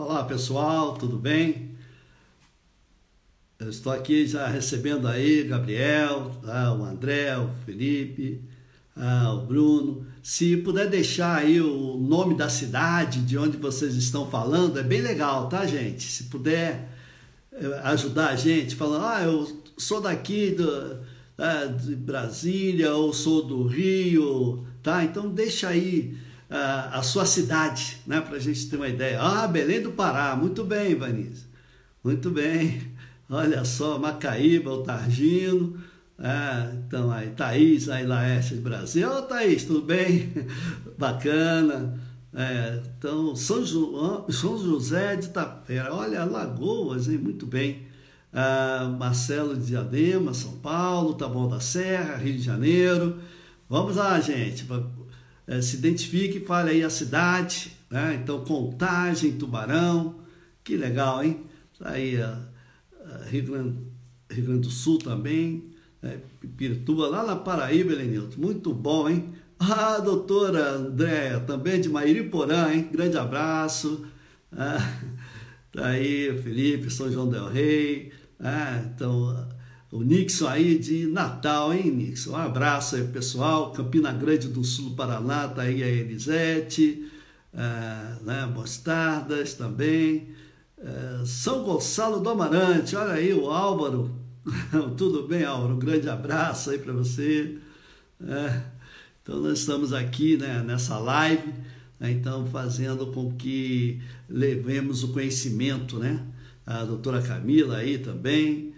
Olá pessoal, tudo bem? Eu estou aqui já recebendo aí Gabriel, o André, o Felipe, o Bruno. Se puder deixar aí o nome da cidade de onde vocês estão falando, é bem legal, tá, gente? Se puder ajudar a gente, falando, eu sou daqui de Brasília ou sou do Rio, tá? Então deixa aí a sua cidade, né, para a gente ter uma ideia. Belém do Pará, muito bem, Vanessa, muito bem. Olha só, Macaíba, o Targino, então aí, Thaís, aí Laércio de Brasil. Ô Thaís, tudo bem? Bacana. Então, São José de Itapera, olha, Alagoas, hein? Muito bem. Marcelo de Diadema, São Paulo, Taboão da Serra, Rio de Janeiro. Vamos lá, gente. Se identifique e fale aí a cidade, né? Então, Contagem, Tubarão, que legal, hein? Aí, Rio Grande do Sul também, Pirituba, lá na Paraíba, Helenilton, muito bom, hein? Doutora Andréa, também de Mairiporã, hein? Grande abraço. Tá aí, Felipe, São João del Rei, então, o Nixon aí de Natal, hein, Nixon? Um abraço aí, pessoal. Campina Grande do Sul, Paraná, tá aí a Elisete, Mostardas também. São Gonçalo do Amarante, olha aí o Álvaro. Tudo bem, Álvaro? Um grande abraço aí para você. Então, nós estamos aqui, né, nessa live, né, então, fazendo com que levemos o conhecimento, né? A doutora Camila aí também.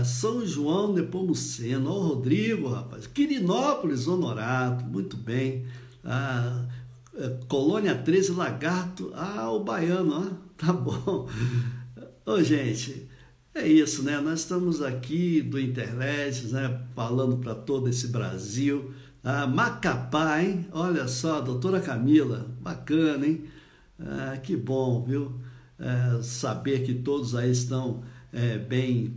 São João Nepomuceno, o Rodrigo, rapaz, Quirinópolis, Honorato, muito bem. Colônia 13, Lagarto, o Baiano, tá bom. Gente, é isso, né? Nós estamos aqui do Internet, né, falando para todo esse Brasil. Macapá, hein? Olha só, doutora Camila, bacana, hein? Que bom, viu? Saber que todos aí estão bem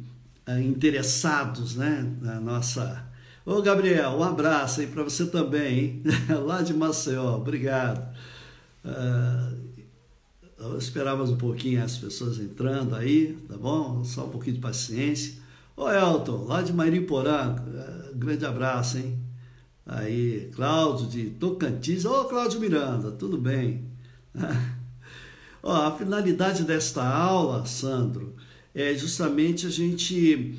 interessados, né, na nossa... Ô Gabriel, um abraço aí para você também, hein? Lá de Maceió, obrigado. Esperávamos um pouquinho as pessoas entrando aí, tá bom? Só um pouquinho de paciência. Ô Elton, lá de Mairiporã, grande abraço, hein? Aí, Cláudio de Tocantins, Cláudio Miranda, tudo bem? A finalidade desta aula, Sandro, é justamente a gente,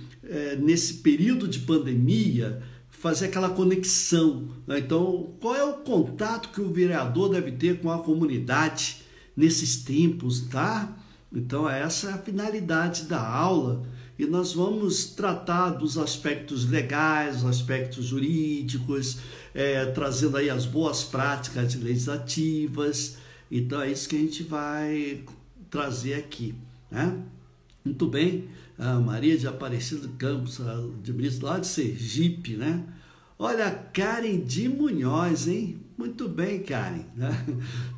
nesse período de pandemia, fazer aquela conexão, né? Então, qual é o contato que o vereador deve ter com a comunidade nesses tempos, tá? Então, essa é a finalidade da aula e nós vamos tratar dos aspectos legais, os aspectos jurídicos, trazendo aí as boas práticas legislativas. Então, é isso que a gente vai trazer aqui, né? Muito bem, Maria de Aparecida Campos, de Brito, lá de Sergipe, né? Olha, Karen de Munhoz, hein? Muito bem, Karen, né?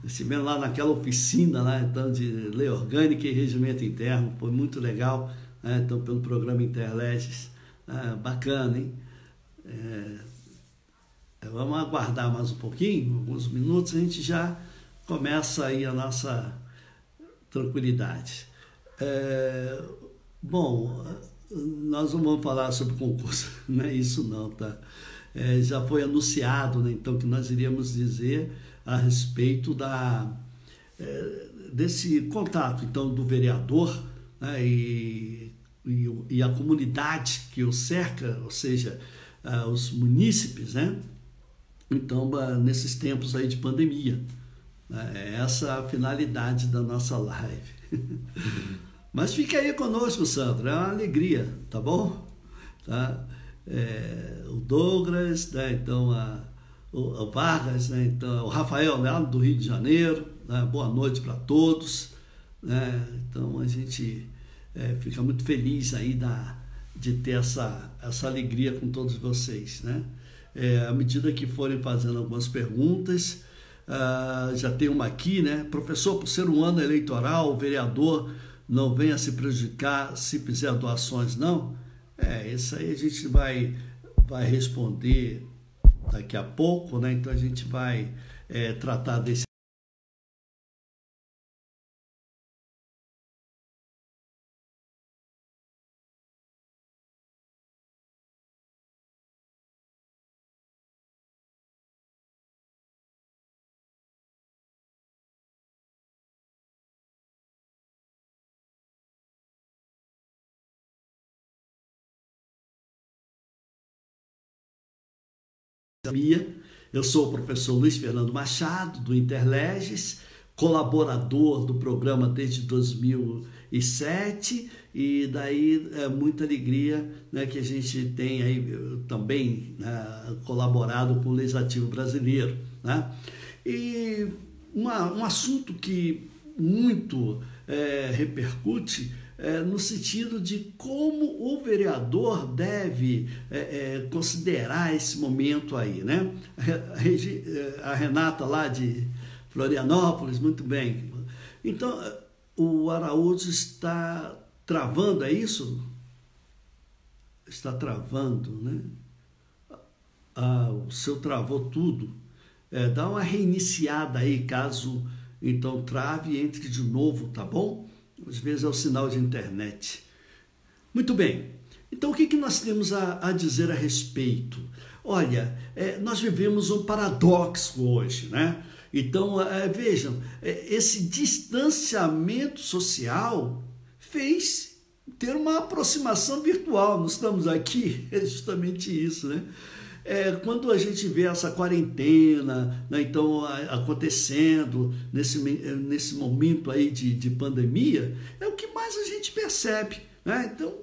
Estivemos lá naquela oficina, lá, então, de lei orgânica e regimento interno, foi muito legal, né? Então, pelo programa Interleges, bacana, hein? Vamos aguardar mais um pouquinho, alguns minutos, a gente já começa aí a nossa tranquilidade. Bom, nós não vamos falar sobre concurso, não é isso não, tá? Já foi anunciado, né, então, que nós iríamos dizer a respeito desse contato, então, do vereador, né, e a comunidade que o cerca, ou seja, os munícipes, né? Então, nesses tempos aí de pandemia. Essa é a finalidade da nossa live. Mas fique aí conosco, Sandro, é uma alegria, tá bom? Tá? O Douglas, né? Então, o Vargas, né? Então, o Rafael, né? Do Rio de Janeiro, né? Boa noite para todos, né? Então, a gente fica muito feliz aí de ter essa alegria com todos vocês, né? À medida que forem fazendo algumas perguntas, já tem uma aqui, né? Professor, por ser um ano eleitoral, o vereador não venha se prejudicar se fizer doações, não? Isso aí a gente vai responder daqui a pouco, né? Então a gente vai tratar desse Eu sou o professor Luiz Fernando Machado, do Interleges, colaborador do programa desde 2007, e daí é muita alegria, né, que a gente tem aí também colaborado com o Legislativo Brasileiro, né? E um assunto que muito repercute no sentido de como o vereador deve considerar esse momento aí, né? A Renata lá de Florianópolis, muito bem. Então, o Araújo está travando, é isso? Está travando, né? O seu travou tudo. Dá uma reiniciada aí, caso então trave e entre de novo, tá bom? Às vezes é o sinal de internet. Muito bem. Então, o que nós temos a dizer a respeito? Olha, nós vivemos um paradoxo hoje, né? Então, vejam, esse distanciamento social fez ter uma aproximação virtual. Nós estamos aqui, é justamente isso, né? Quando a gente vê essa quarentena, né, então acontecendo nesse momento aí de pandemia, é o que mais a gente percebe, né? Então,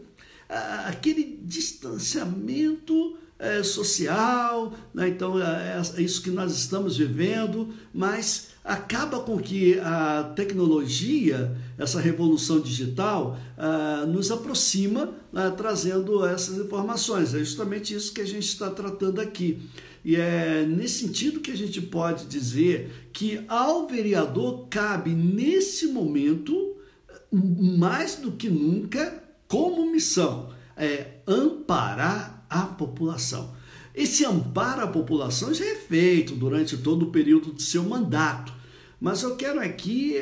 aquele distanciamento social, né? Então é isso que nós estamos vivendo, mas acaba com que a tecnologia, essa revolução digital, nos aproxima, trazendo essas informações. É justamente isso que a gente está tratando aqui. E é nesse sentido que a gente pode dizer que ao vereador cabe, nesse momento, mais do que nunca, como missão, amparar a população. Esse amparo à população já é feito durante todo o período de seu mandato, mas eu quero aqui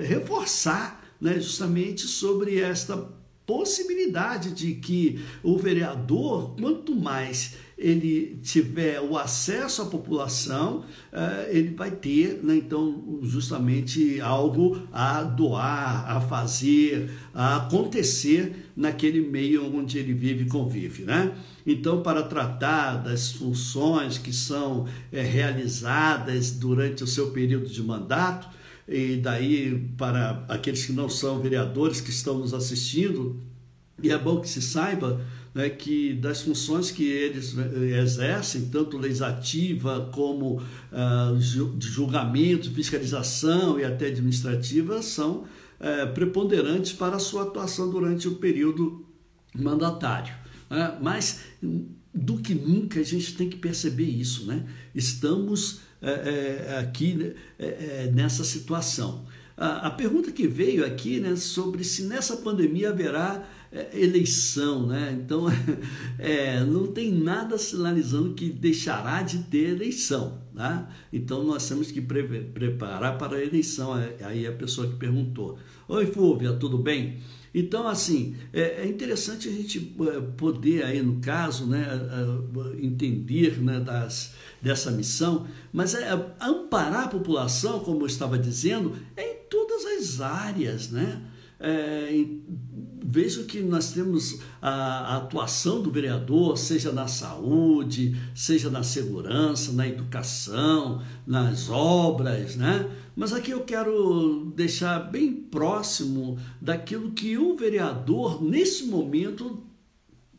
reforçar, né, justamente sobre esta possibilidade de que o vereador, quanto mais ele tiver o acesso à população, ele vai ter, né, então, justamente algo a doar, a fazer, a acontecer naquele meio onde ele vive e convive, né? Então, para tratar das funções que são realizadas durante o seu período de mandato, e daí para aqueles que não são vereadores que estão nos assistindo, e é bom que se saiba, né, que das funções que eles exercem, tanto legislativa como de julgamento, fiscalização e até administrativa, são preponderantes para a sua atuação durante o período mandatário. Mas do que nunca a gente tem que perceber isso, né? Estamos aqui nessa situação. A pergunta que veio aqui, né, sobre se nessa pandemia haverá eleição, né? Então, não tem nada sinalizando que deixará de ter eleição, tá? Então, nós temos que preparar para a eleição. Aí a pessoa que perguntou: oi, Fúvia, tudo bem? Então, assim, é interessante a gente poder, aí no caso, né, entender, né, dessa missão, mas amparar a população, como eu estava dizendo, em todas as áreas, né? Vejo que nós temos a atuação do vereador, seja na saúde, seja na segurança, na educação, nas obras, né? Mas aqui eu quero deixar bem próximo daquilo que o vereador, nesse momento,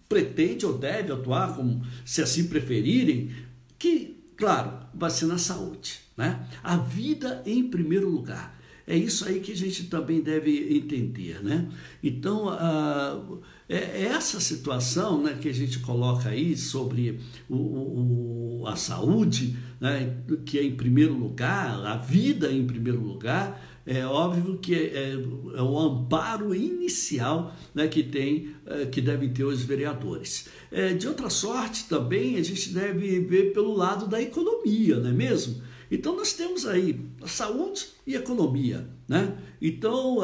pretende ou deve atuar, como se assim preferirem, que, claro, vai ser na saúde, né? A vida em primeiro lugar. É isso aí que a gente também deve entender, né? Então, essa situação, né, que a gente coloca aí sobre a saúde, né, que é em primeiro lugar, a vida em primeiro lugar, é óbvio que é o amparo inicial, né, que devem ter os vereadores. De outra sorte, também, a gente deve ver pelo lado da economia, não é mesmo? Então, nós temos aí a saúde e a economia, né? Então,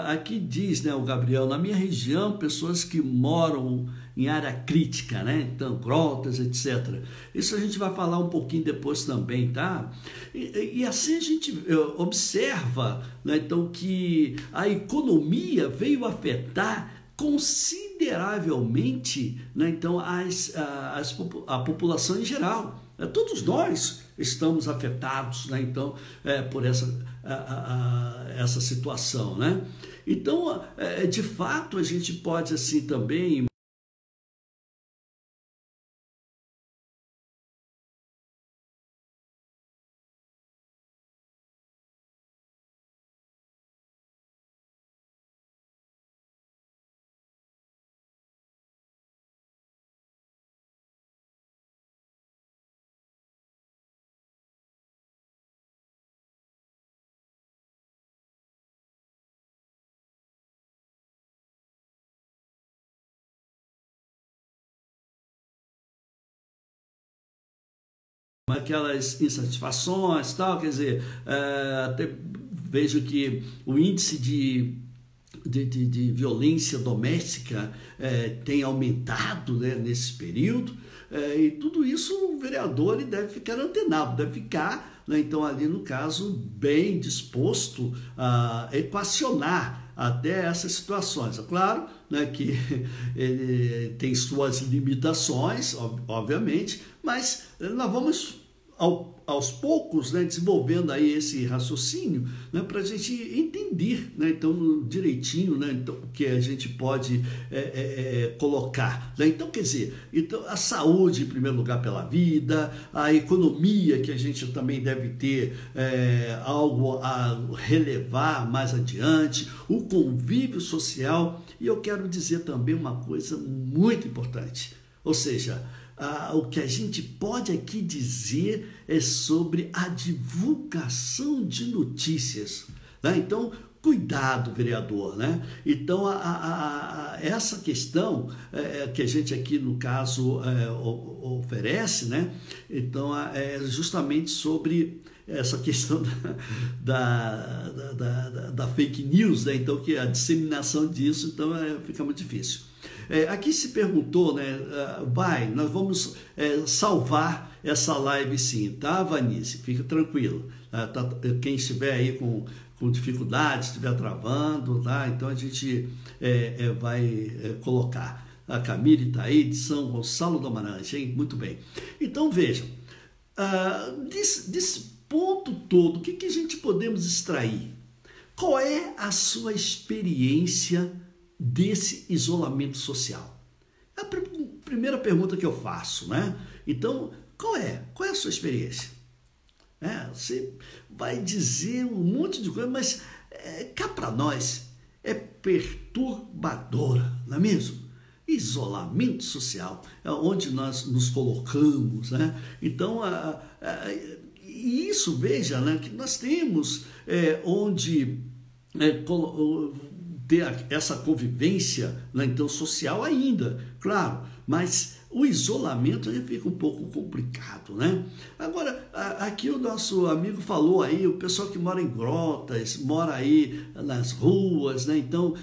aqui diz, né, o Gabriel, na minha região, pessoas que moram em área crítica, né? Então, grotas, etc. Isso a gente vai falar um pouquinho depois também, tá? E assim a gente observa, né, então, que a economia veio afetar consideravelmente, né, então, a população em geral. Todos nós estamos afetados, né? Então, por essa situação, né? Então, de fato, a gente pode assim também aquelas insatisfações, tal, quer dizer, até vejo que o índice de violência doméstica tem aumentado, né, nesse período, e tudo isso o vereador ele deve ficar antenado, deve ficar, né, então ali no caso bem disposto a equacionar até essas situações. É claro, né, que ele tem suas limitações, obviamente, mas nós vamos aos poucos, né, desenvolvendo aí esse raciocínio, né, para a gente entender, né, então direitinho, né, então, o que a gente pode colocar, né? Então, quer dizer, então, a saúde em primeiro lugar pela vida, a economia que a gente também deve ter algo a relevar mais adiante, o convívio social, e eu quero dizer também uma coisa muito importante, ou seja, o que a gente pode aqui dizer é sobre a divulgação de notícias, né? Então, cuidado, vereador, né? Então, essa questão que a gente aqui, no caso, oferece, né? Então, é justamente sobre essa questão da fake news, né? Então, que a disseminação disso, então, fica muito difícil. Aqui se perguntou, né? Nós vamos salvar essa live sim, tá, Vanice? Fica tranquilo. Quem estiver aí com dificuldade, estiver travando, tá? Então a gente vai colocar. A Camille está aí de São Gonçalo do Amarante, hein? Muito bem. Então vejam, desse ponto todo, o que a gente podemos extrair? Qual é a sua experiência desse isolamento social? É a primeira pergunta que eu faço, né? Então, qual é a sua experiência? Você vai dizer um monte de coisa, mas cá para nós é perturbadora, não é mesmo? Isolamento social, é onde nós nos colocamos, né? Então, e isso, veja, né, que nós temos onde ter essa convivência, né, então, social ainda, claro, mas o isolamento aí fica um pouco complicado, né? Agora, aqui o nosso amigo falou aí, o pessoal que mora em grotas, mora aí nas ruas, né? Então,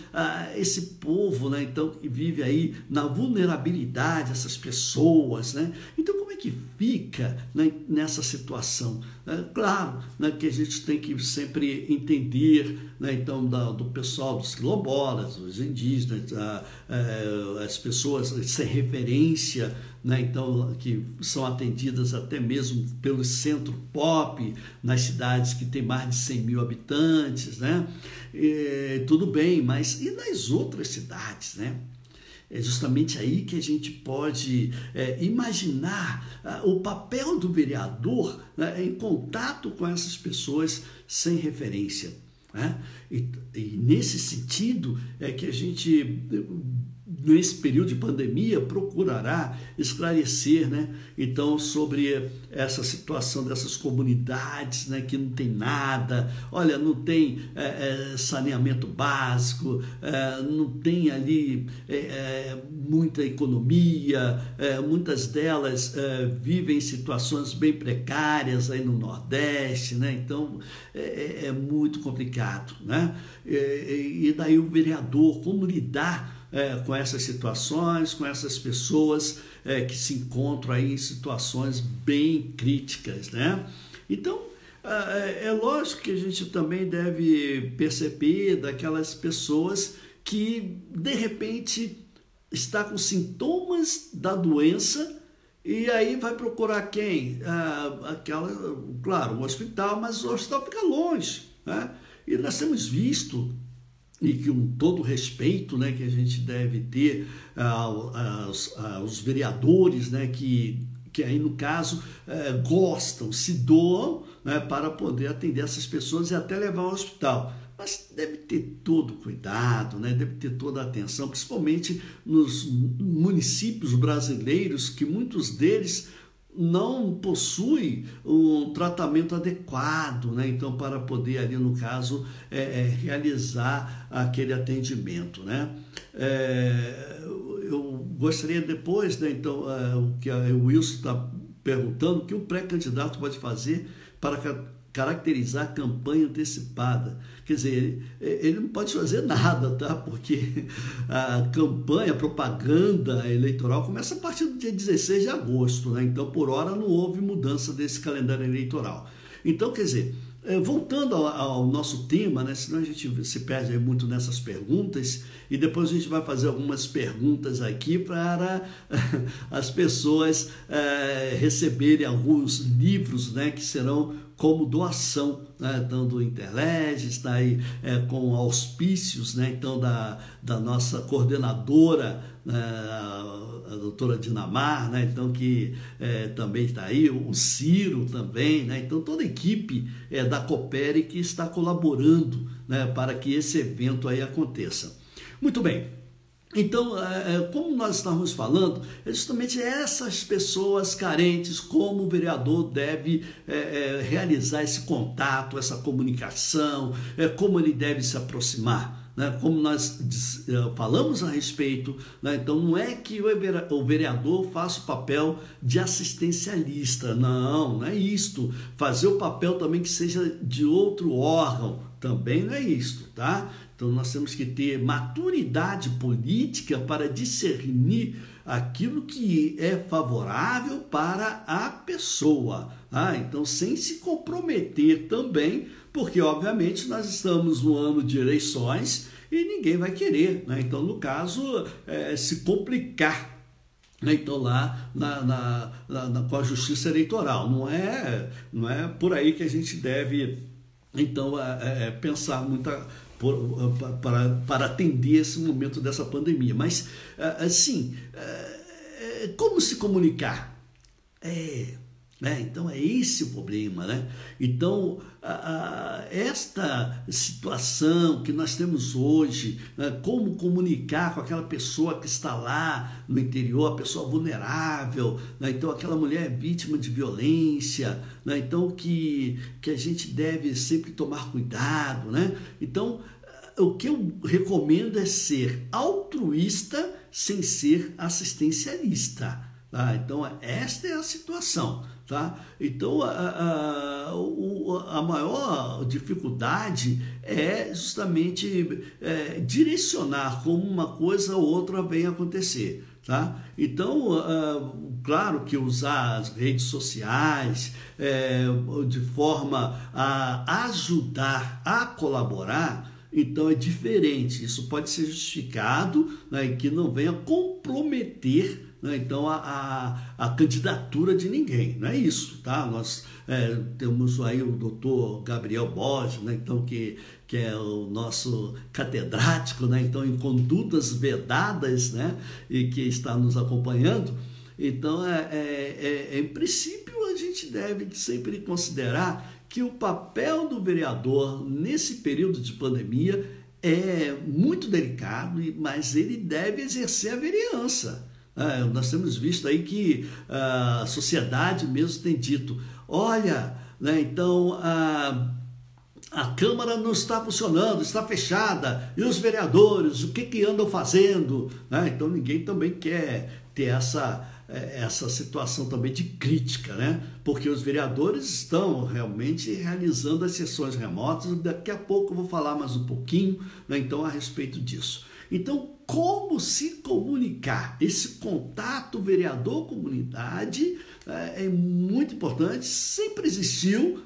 esse povo, né, então, que vive aí na vulnerabilidade, essas pessoas, né? Então, como é que fica, né, nessa situação? Claro, né, que a gente tem que sempre entender, né, então, do pessoal, dos quilombolas, dos indígenas, as pessoas sem referência, né, então, que são atendidas até mesmo pelo centro pop, nas cidades que tem mais de 100 mil habitantes, né? Tudo bem, mas e nas outras cidades, né? É justamente aí que a gente pode imaginar o papel do vereador, né, em contato com essas pessoas sem referência, né? E nesse sentido é que a gente, nesse período de pandemia, procurará esclarecer, né, então, sobre essa situação dessas comunidades, né, que não tem nada, olha, não tem saneamento básico, não tem ali muita economia, muitas delas vivem em situações bem precárias aí no Nordeste, né? Então é muito complicado, né? E daí o vereador, como lidar com essas situações, com essas pessoas que se encontram aí em situações bem críticas, né? Então, é lógico que a gente também deve perceber daquelas pessoas que, de repente, está com sintomas da doença E aí vai procurar quem? Claro, o hospital, mas o hospital fica longe, né? E nós temos visto, e com todo o respeito, né, que a gente deve ter aos vereadores, né, que aí no caso gostam, se doam, né, para poder atender essas pessoas e até levar ao hospital. Mas deve ter todo cuidado, né? Deve ter toda a atenção, principalmente nos municípios brasileiros, que muitos deles não possuem um tratamento adequado, né? Então, para poder ali, no caso, realizar aquele atendimento, né? Eu gostaria depois, né, então, o que o Wilson está perguntando, o que o pré-candidato pode fazer para caracterizar a campanha antecipada. Quer dizer, ele não pode fazer nada, tá? Porque a campanha, a propaganda eleitoral começa a partir do dia 16 de agosto, né? Então, por hora, não houve mudança desse calendário eleitoral. Então, quer dizer, voltando ao nosso tema, né? Senão a gente se perde muito nessas perguntas, e depois a gente vai fazer algumas perguntas aqui para as pessoas receberem alguns livros, né, que serão como doação, né, então do Interlege, está aí com auspícios, né, então da nossa coordenadora, a doutora Dinamar, né, então que também está aí, o Ciro também, né, então toda a equipe da Coopere que está colaborando, né, para que esse evento aí aconteça. Muito bem. Então, como nós estamos falando, é justamente essas pessoas carentes, como o vereador deve realizar esse contato, essa comunicação, como ele deve se aproximar, né? Como nós falamos a respeito, né? Então não é que o vereador faça o papel de assistencialista, não é isto. Fazer o papel também que seja de outro órgão, também não é isto, tá? Então, nós temos que ter maturidade política para discernir aquilo que é favorável para a pessoa. Então, sem se comprometer também, porque, obviamente, nós estamos no ano de eleições e ninguém vai querer, né? Então, no caso, se complicar, né? Então, lá com a justiça eleitoral. Não é por aí que a gente deve, então, pensar muita para atender esse momento dessa pandemia. Mas, assim, como se comunicar? Né? Então, é esse o problema, né? Então, esta situação que nós temos hoje, né? Como comunicar com aquela pessoa que está lá no interior, a pessoa vulnerável, né? Então, aquela mulher vítima de violência, né? Então, que a gente deve sempre tomar cuidado, né? Então, o que eu recomendo é ser altruísta sem ser assistencialista. Tá? Então, esta é a situação. Tá? Então, a maior dificuldade é justamente direcionar como uma coisa ou outra vem acontecer. Tá? Então, claro que usar as redes sociais de forma a ajudar, a colaborar, então é diferente. Isso pode ser justificado, né, e que não venha comprometer, né, então a candidatura de ninguém, não é isso, tá? Nós temos aí o doutor Gabriel Borges, né, então, que é o nosso catedrático, né, então, em condutas vedadas, né, e que está nos acompanhando. Então, em princípio, a gente deve sempre considerar que o papel do vereador nesse período de pandemia é muito delicado, mas ele deve exercer a vereança. Nós temos visto aí que a sociedade mesmo tem dito, olha, né, então a Câmara não está funcionando, está fechada, e os vereadores, o que andam fazendo? Então ninguém também quer ter essa situação também de crítica, né? Porque os vereadores estão realmente realizando as sessões remotas. Daqui a pouco eu vou falar mais um pouquinho, né, então, a respeito disso. Então, como se comunicar? Esse contato vereador-comunidade é muito importante, sempre existiu,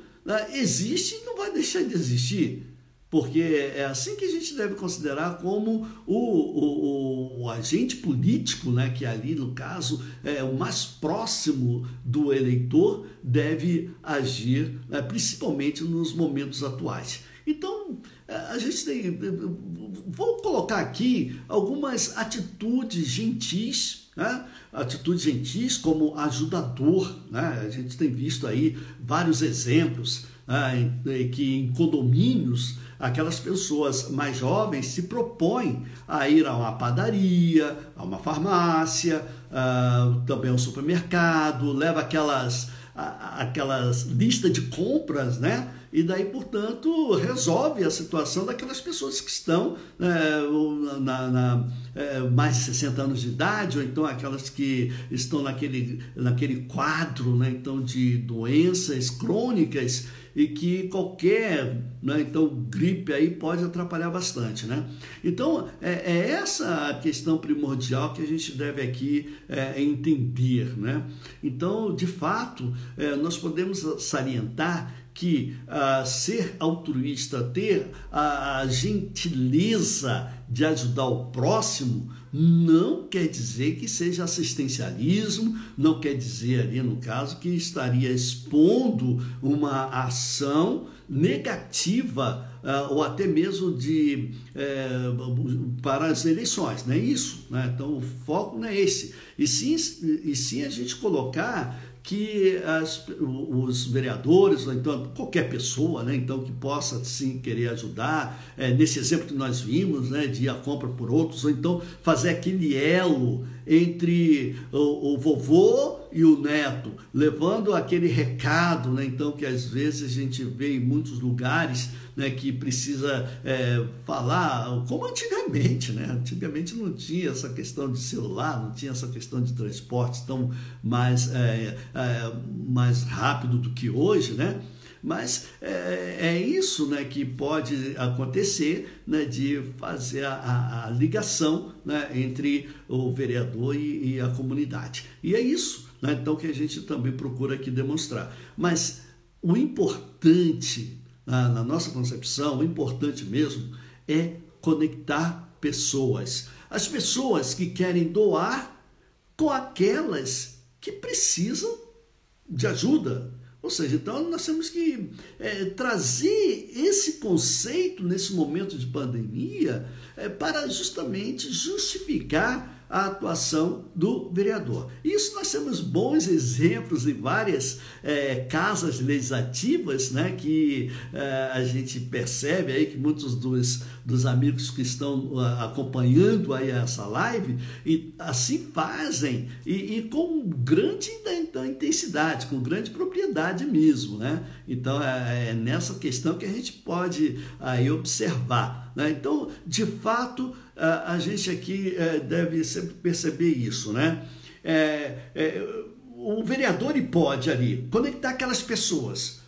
existe e não vai deixar de existir. porque é assim que a gente deve considerar como o agente político, né, que ali, no caso, é o mais próximo do eleitor, deve agir, né, principalmente nos momentos atuais. Então, a gente tem... Vou colocar aqui algumas atitudes gentis, né? Atitudes gentis como ajudador, né? A gente tem visto aí vários exemplos, né, que em condomínios aquelas pessoas mais jovens se propõem a ir a uma padaria, a uma farmácia, também ao supermercado, leva aquelas listas de compras, né? E daí, portanto, resolve a situação daquelas pessoas que estão mais de 60 anos de idade, ou então aquelas que estão naquele quadro, né, então, de doenças crônicas e que qualquer, né, então, gripe aí pode atrapalhar bastante, né? Então, é essa a questão primordial que a gente deve aqui entender, né? Então, de fato, nós podemos salientar que ser altruísta, ter a gentileza de ajudar o próximo, não quer dizer que seja assistencialismo, não quer dizer ali, no caso, que estaria expondo uma ação negativa ou até mesmo para as eleições, não é isso, né? Então o foco não é esse, e sim a gente colocar que os vereadores, ou então qualquer pessoa, né, então, que possa sim querer ajudar, nesse exemplo que nós vimos, né, de ir à compra por outros, ou então fazer aquele elo entre o vovô e o neto, levando aquele recado, né, então, que às vezes a gente vê em muitos lugares, né, que precisa falar como antigamente, né? Antigamente não tinha essa questão de celular, não tinha essa questão de transporte tão mais rápido do que hoje, né? Mas é isso, né, que pode acontecer, né, de fazer a ligação, né, entre o vereador e a comunidade. E é isso, né, então, que a gente também procura aqui demonstrar. Mas o importante, na nossa concepção, o importante mesmo é conectar pessoas. As pessoas que querem doar com aquelas que precisam de ajuda. Ou seja, então nós temos que trazer esse conceito nesse momento de pandemia para justamente justificar a atuação do vereador. Isso nós temos bons exemplos em várias casas legislativas, né, que a gente percebe aí que muitos dos amigos que estão acompanhando aí essa live e assim fazem e com grande intensidade, com grande propriedade mesmo, né? Então é nessa questão que a gente pode aí observar, né? Então, de fato, a gente aqui deve sempre perceber isso, né? O vereador ele pode ali conectar aquelas pessoas.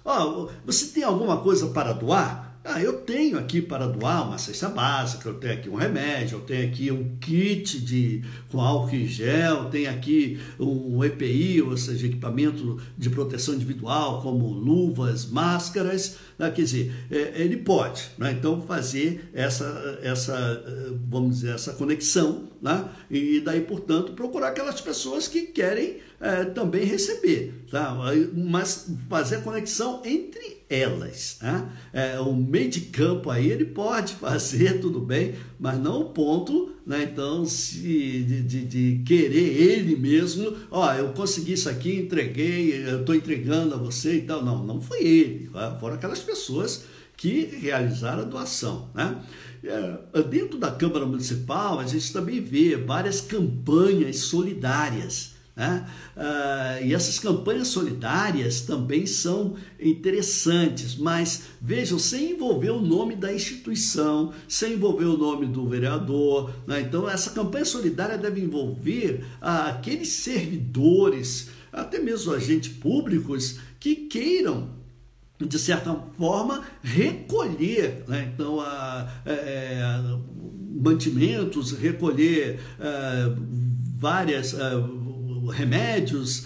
Você tem alguma coisa para doar? Eu tenho aqui para doar uma cesta básica, eu tenho aqui um remédio, eu tenho aqui um kit com álcool em gel, tenho aqui um EPI, ou seja, equipamento de proteção individual, como luvas, máscaras, né? Quer dizer, ele pode, né, então fazer vamos dizer, essa conexão, né? E daí, portanto, procurar aquelas pessoas que querem também receber, tá? Mas fazer a conexão entre elas, né? O meio de campo aí ele pode fazer, tudo bem, mas não o ponto, né, então, de querer ele mesmo, eu consegui isso aqui, entreguei, eu estou entregando a você e tal. Não foi ele, foram aquelas pessoas que realizaram a doação, né? Dentro da Câmara Municipal, a gente também vê várias campanhas solidárias, né? E essas campanhas solidárias também são interessantes, mas vejam, sem envolver o nome da instituição, sem envolver o nome do vereador, né? Então essa campanha solidária deve envolver aqueles servidores, até mesmo agentes públicos que queiram, de certa forma, recolher, né? Então, mantimentos, recolher várias remédios,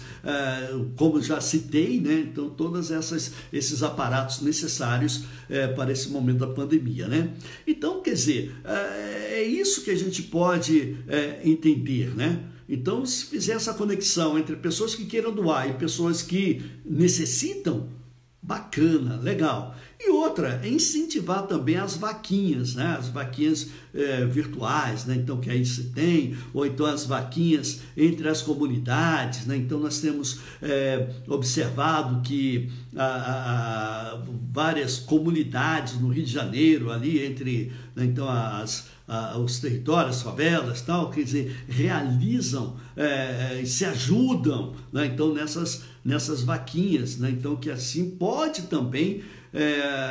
como já citei, né? Então todos esses aparatos necessários para esse momento da pandemia, né? Então, quer dizer, é isso que a gente pode entender, né? Então, se fizer essa conexão entre pessoas que queiram doar e pessoas que necessitam, bacana, legal. E outra, é incentivar também as vaquinhas, né? As vaquinhas virtuais, né? Então, que aí se tem, ou então as vaquinhas entre as comunidades, né? Então, nós temos observado que várias comunidades no Rio de Janeiro, ali entre, né? Então, os territórios, as favelas, tal, quer dizer, realizam, se ajudam, né? Então, nessas vaquinhas, né? Então, que assim pode também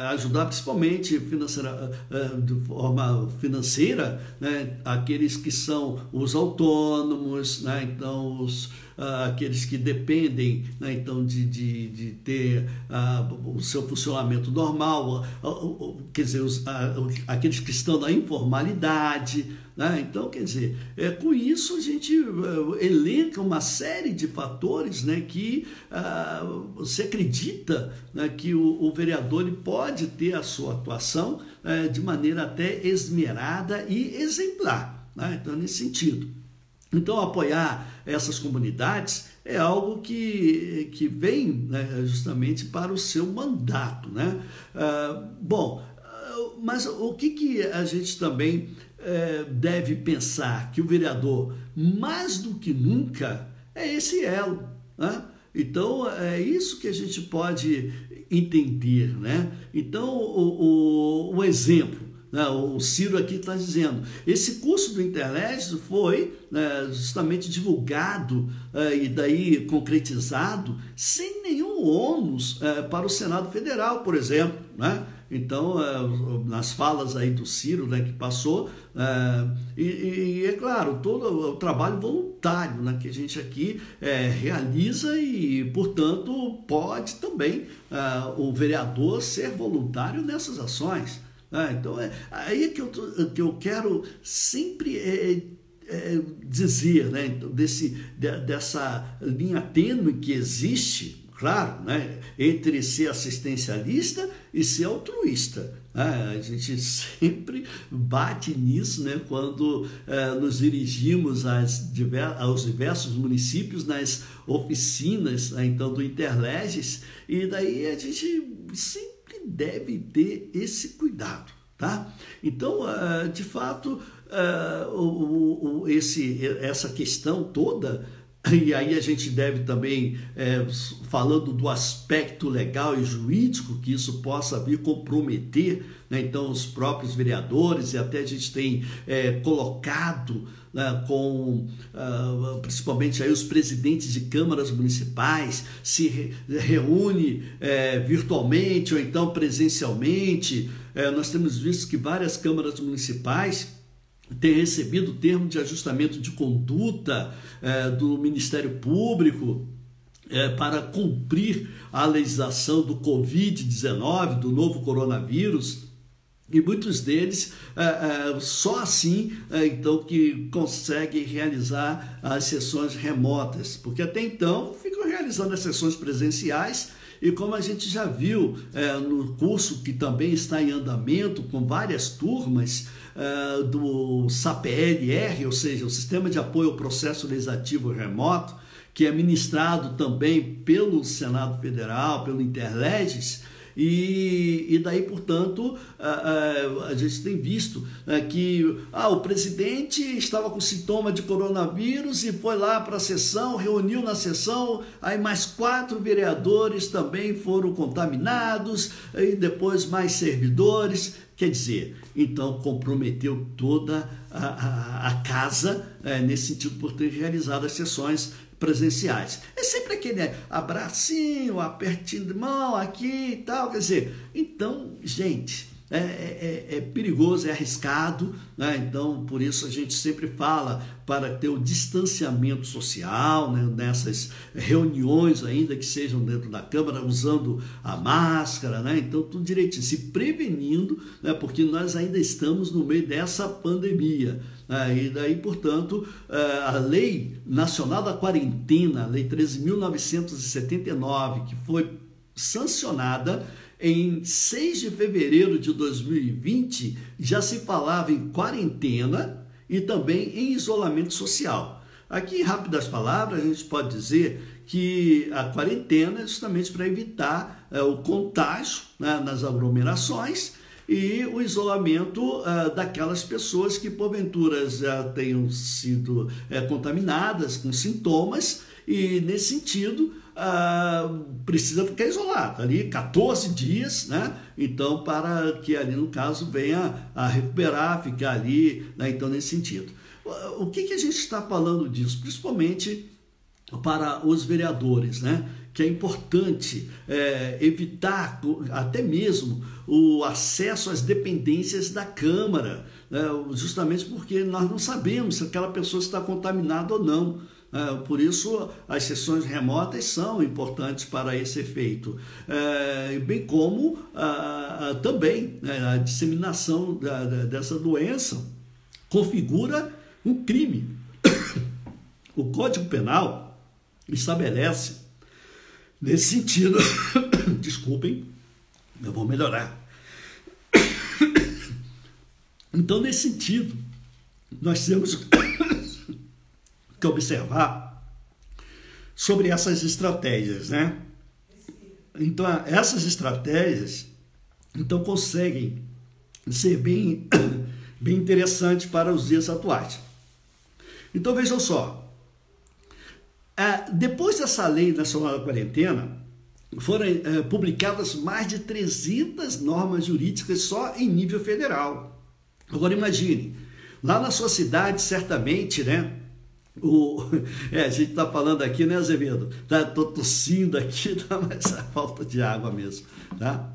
ajudar principalmente de forma financeira, né, aqueles que são os autônomos, né, então aqueles que dependem, né, então de ter o seu funcionamento normal, quer dizer, aqueles que estão na informalidade, né? Então, quer dizer, com isso a gente elenca uma série de fatores, né, que você acredita, né, que o vereador ele pode ter a sua atuação de maneira até esmerada e exemplar, né? Então, nesse sentido. Então, apoiar essas comunidades é algo que vem, né, justamente para o seu mandato, né? Mas o que a gente também deve pensar? Que o vereador, mais do que nunca, é esse elo, né? Então, é isso que a gente pode entender, né? Então, o exemplo, né? O Ciro aqui está dizendo, esse curso do Interlégio foi, né, justamente divulgado e daí concretizado sem nenhum ônus para o Senado Federal, por exemplo, né? Então, nas falas aí do Ciro, né, que passou, e é claro, todo o trabalho voluntário, né, que a gente aqui realiza e, portanto, pode também o vereador ser voluntário nessas ações. Então, aí que eu quero sempre dizer, né, então, dessa linha tênue que existe, claro, né, entre ser assistencialista e ser altruísta. A gente sempre bate nisso, né, quando nos dirigimos aos diversos municípios, nas oficinas, né, então, do Interleges, e daí a gente sempre deve ter esse cuidado, tá? Então, de fato, essa questão toda, e aí a gente deve também, falando do aspecto legal e jurídico, que isso possa vir comprometer, né, então, os próprios vereadores, e até a gente tem colocado, né, principalmente aí os presidentes de câmaras municipais, se reúne virtualmente ou então presencialmente. Nós temos visto que várias câmaras municipais tem recebido o termo de ajustamento de conduta do Ministério Público para cumprir a legislação do Covid-19, do novo coronavírus, e muitos deles só assim então que conseguem realizar as sessões remotas, porque até então ficam realizando as sessões presenciais. E como a gente já viu no curso que também está em andamento com várias turmas do SAPLR, ou seja, o Sistema de Apoio ao Processo Legislativo Remoto, que é ministrado também pelo Senado Federal, pelo Interleges, e daí, portanto, a gente tem visto que o presidente estava com sintoma de coronavírus e foi lá para a sessão, reuniu na sessão, aí mais 4 vereadores também foram contaminados, e depois mais servidores. Quer dizer, então comprometeu toda a casa nesse sentido por ter realizado as sessões presenciais. É sempre aquele abracinho, apertinho de mão aqui e tal, quer dizer, então, gente, é perigoso, é arriscado, né? Então, por isso a gente sempre fala para ter o distanciamento social, né? Nessas reuniões, ainda que sejam dentro da Câmara, usando a máscara, né? Então, tudo direitinho, se prevenindo, né? Porque nós ainda estamos no meio dessa pandemia. E daí, portanto, a Lei Nacional da Quarentena, a Lei 13.979, que foi sancionada em 6 de fevereiro de 2020, já se falava em quarentena e também em isolamento social. Aqui, em rápidas palavras, a gente pode dizer que a quarentena é justamente para evitar o contágio, né, nas aglomerações, e o isolamento daquelas pessoas que porventura já tenham sido contaminadas com sintomas e, nesse sentido, precisa ficar isolado ali 14 dias, né? Então, para que ali, no caso, venha a recuperar, ficar ali, né? Então, nesse sentido. O que a gente está falando disso? Principalmente para os vereadores, né? Que é importante evitar até mesmo o acesso às dependências da Câmara, né? Justamente porque nós não sabemos se aquela pessoa está contaminada ou não. Por isso, as sessões remotas são importantes para esse efeito, bem como também, né, a disseminação dessa doença configura um crime. O Código Penal estabelece, nesse sentido, desculpem, eu vou melhorar. Então, nesse sentido, nós temos que observar sobre essas estratégias, né? Então, essas estratégias conseguem ser bem interessantes para os dias atuais. Então, vejam só, depois dessa Lei Nacional da Quarentena, foram publicadas mais de 300 normas jurídicas só em nível federal. Agora, imagine, lá na sua cidade, certamente, né? A gente está falando aqui, né, Azevedo? Estou tossindo aqui, mas é falta de água mesmo, tá?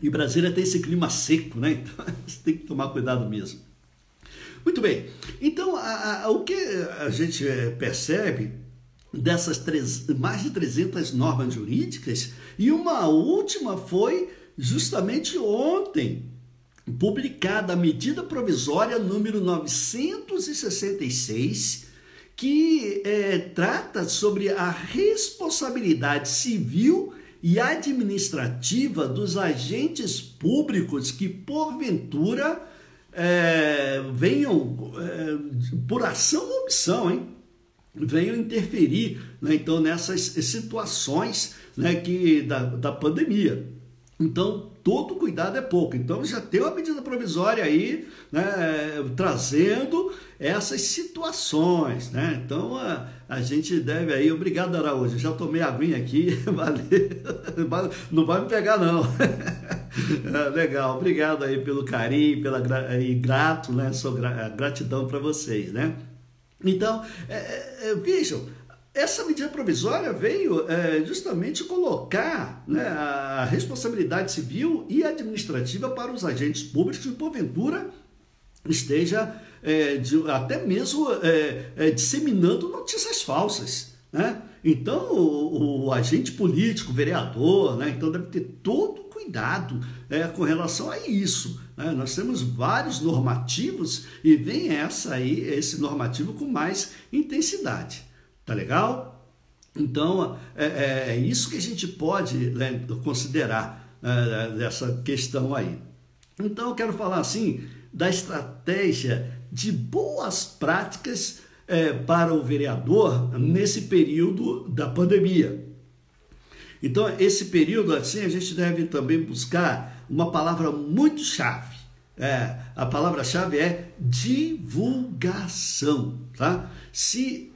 E Brasília tem esse clima seco, né? Então você tem que tomar cuidado mesmo. Muito bem. Então, o que a gente percebe dessas mais de 300 normas jurídicas, e uma última foi justamente ontem, publicada a medida provisória número 966, que trata sobre a responsabilidade civil e administrativa dos agentes públicos que, porventura, venham, por ação ou omissão, venham interferir, né, então, nessas situações, né, da pandemia. Então, todo cuidado é pouco. Então, já tem uma medida provisória aí, né, trazendo essas situações, né? Então, a gente deve aí... Obrigado, Araújo. Já tomei aguinha aqui. Valeu. Não vai me pegar, não. Legal. Obrigado aí pelo carinho, e grato, né? Gratidão para vocês, né? Então, vejam, essa medida provisória veio justamente colocar, né, a responsabilidade civil e administrativa para os agentes públicos que, porventura, esteja até mesmo disseminando notícias falsas, né? Então, o agente político, o vereador, né, então deve ter todo cuidado com relação a isso, né? Nós temos vários normativos e vem esse normativo com mais intensidade. Tá legal? Então, é isso que a gente pode, né, considerar dessa questão aí. Então, eu quero falar assim da estratégia de boas práticas para o vereador nesse período da pandemia. Então, esse período, assim, a gente deve também buscar uma palavra muito chave. A palavra-chave é divulgação, tá? Se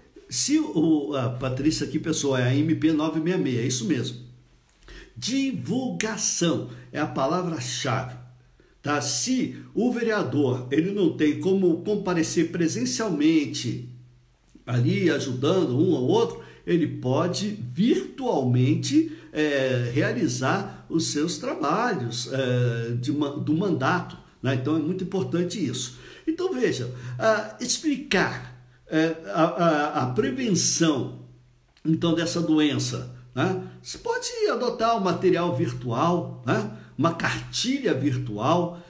a Patrícia aqui, pessoal, é a MP 966, é isso mesmo. Divulgação é a palavra-chave, tá? Se o vereador ele não tem como comparecer presencialmente ali ajudando um ao outro, ele pode virtualmente realizar os seus trabalhos do mandato, né? Então é muito importante isso. Então veja, explicar a prevenção então dessa doença, né? Você pode adotar um material virtual, né? Uma cartilha virtual,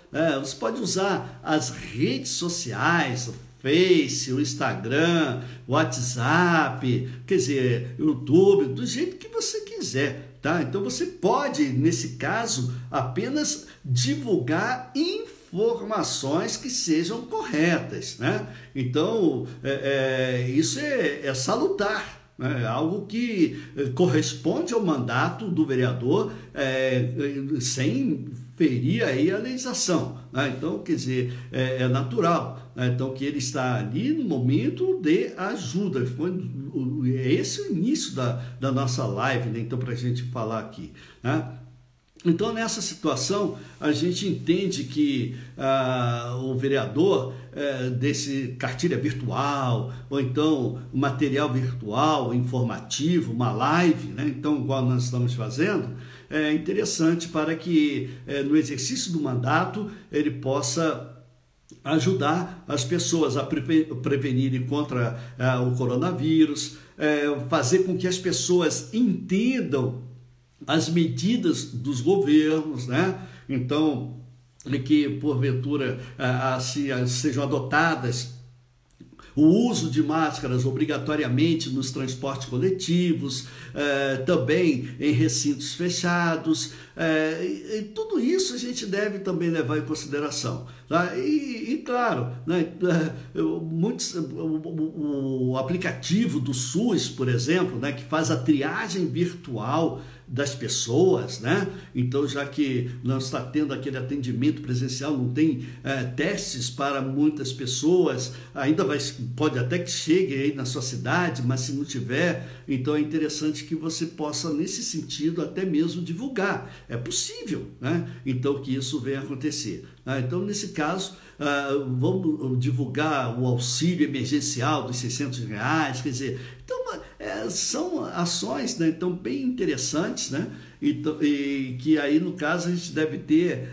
você pode usar as redes sociais, o Face, o Instagram, o WhatsApp, quer dizer, YouTube, do jeito que você quiser, tá? Então você pode, nesse caso, apenas divulgar informações que sejam corretas, né? Então, isso é salutar. É algo que corresponde ao mandato do vereador sem ferir aí a legislação, né? Então, quer dizer, é natural, né? Então, que ele está ali no momento de ajuda. Esse é o início da nossa live, né? Então, para a gente falar aqui, né? Então, nessa situação, a gente entende que o vereador desse cartilha virtual, ou então material virtual, informativo, uma live, né? Então, igual nós estamos fazendo, é interessante para que no exercício do mandato ele possa ajudar as pessoas a prevenirem contra o coronavírus, fazer com que as pessoas entendam as medidas dos governos, né? Então, que porventura sejam adotadas o uso de máscaras obrigatoriamente nos transportes coletivos, também em recintos fechados, e tudo isso a gente deve também levar em consideração, tá? E claro, né, o aplicativo do SUS, por exemplo, né, que faz a triagem virtual das pessoas, né? Então, já que não está tendo aquele atendimento presencial, não tem testes para muitas pessoas, ainda pode até que chegue aí na sua cidade, mas se não tiver, então é interessante que você possa, nesse sentido, até mesmo divulgar. É possível, né? Então, que isso venha acontecer. Então, nesse caso, vamos divulgar o auxílio emergencial dos R$600, quer dizer, então, são ações, né, então, bem interessantes, né, e que aí, no caso, a gente deve ter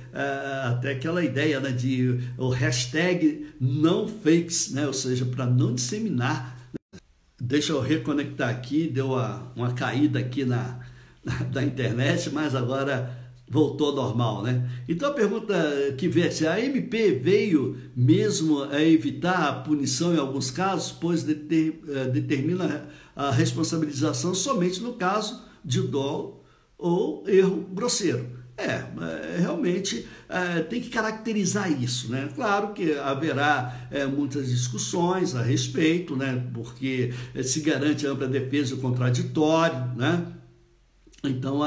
até aquela ideia, né, de o hashtag não fakes, né, ou seja, para não disseminar. Deixa eu reconectar aqui, deu uma caída aqui da internet, mas agora voltou ao normal, né? Então a pergunta que veio, se a MP veio mesmo evitar a punição em alguns casos, pois determina a responsabilização somente no caso de dolo ou erro grosseiro. Realmente tem que caracterizar isso, né? Claro que haverá muitas discussões a respeito, né? Porque se garante a ampla defesa do contraditório, né? Então,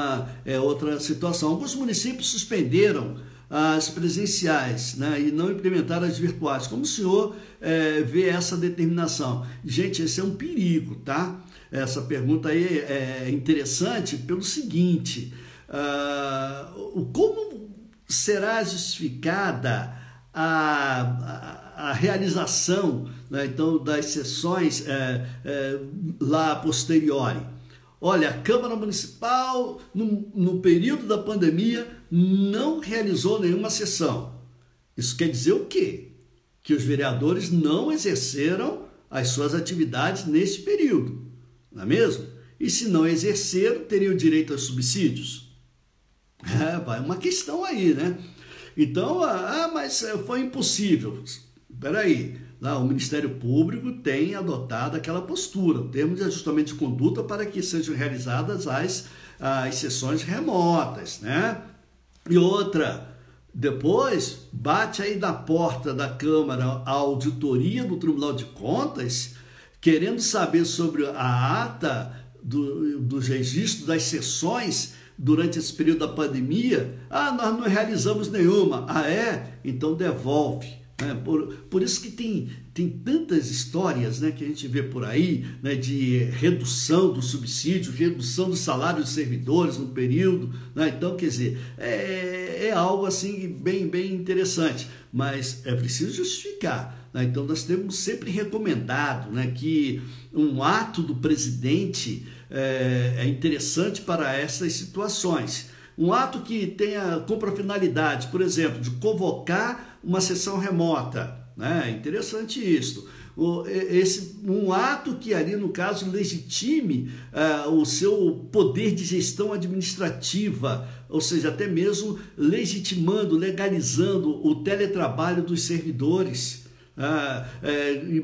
é outra situação. Alguns municípios suspenderam as presenciais, né, e não implementaram as virtuais. Como o senhor vê essa determinação? Gente, esse é um perigo, tá? Essa pergunta aí é interessante pelo seguinte, como será justificada a realização, né, então, das sessões lá a posteriori? Olha, a Câmara Municipal, no período da pandemia, não realizou nenhuma sessão. Isso quer dizer o quê? Que os vereadores não exerceram as suas atividades neste período, não é mesmo? E se não exerceram, teriam direito aos subsídios? Vai uma questão aí, né? Então, mas foi impossível. Espera aí. Lá, o Ministério Público tem adotado aquela postura, o termo de ajustamento de conduta para que sejam realizadas as sessões remotas, né? E outra, depois bate aí na porta da Câmara a auditoria do Tribunal de Contas, querendo saber sobre a ata dos registros das sessões durante esse período da pandemia. Nós não realizamos nenhuma. Então devolve. Por isso que tem tantas histórias, né, que a gente vê por aí, né, de redução do subsídio, redução do salário dos servidores no período, né? Então, quer dizer, é algo assim bem interessante, mas é preciso justificar, né? Então nós temos sempre recomendado, né, que um ato do presidente é interessante para essas situações. Um ato que cumpra a finalidade, por exemplo, de convocar uma sessão remota, né? É interessante isso. Um ato que ali, no caso, legitime o seu poder de gestão administrativa, ou seja, até mesmo legitimando, legalizando o teletrabalho dos servidores.